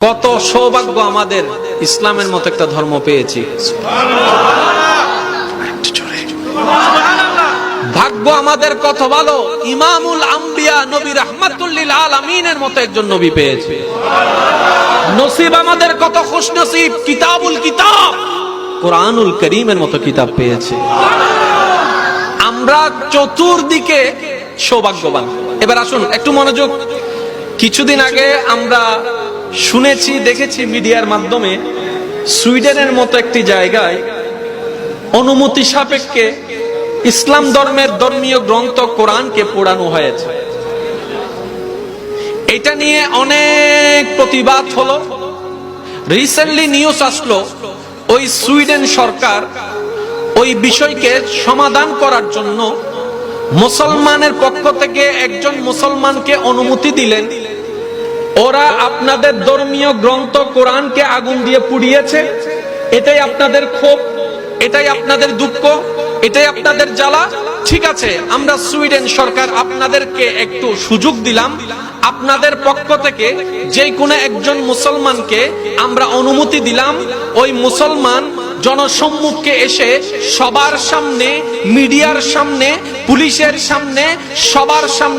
কত সৌভাগ্য আমাদের ইসলামের মতো একটা ধর্ম পেয়েছি। ভাগ্য আমাদের কত ভালো, ইমামুল আম্বিয়া নবী রাহমাতুল লিল আলামিনের মতো একজন নবী পেয়েছি। নসিব আমাদের কত খুশনসিব, কিতাবুল কিতাব কোরআনুল কারীমের মতো কিতাব পেয়েছি। আমরা চতুর্দিকে সৌভাগ্যবান। এবার আসুন একটু মনোযোগ। কিছুদিন আগে আমরা শুনেছি, দেখেছি মিডিয়ার মাধ্যমে, সুইডেনের মতো একটি জায়গায় অনুমতি সাপেক্ষে ইসলাম ধর্মের ধর্মীয় গ্রন্থ কোরআনকে পোড়ানো হয়েছে। এটা নিয়ে অনেক প্রতিবাদ হলো। রিসেন্টলি নিউজ আসলো, ওই সুইডেন সরকার ওই বিষয়কে সমাধান করার জন্য মুসলমানের পক্ষ থেকে একজন মুসলমানকে অনুমতি দিলেন। ওরা আপনাদের ধর্মীয় গ্রন্থ কোরআনকে আগুন দিয়ে পুড়িয়েছে, এটাই আপনাদের ক্ষোভ, এটাই আপনাদের দুঃখ, এটাই আপনাদের জ্বালা। ঠিক আছে, আমরা সুইডেন সরকার আপনাদেরকে একটু সুযোগ দিলাম, আপনাদের পক্ষ থেকে যে কোনো একজন মুসলমানকে আমরা অনুমতি দিলাম, ওই মুসলমান জনসম্মুখে এসে সবার সামনে, মিডিয়ার সামনে, পুলিশের সামনে, সবার সামনে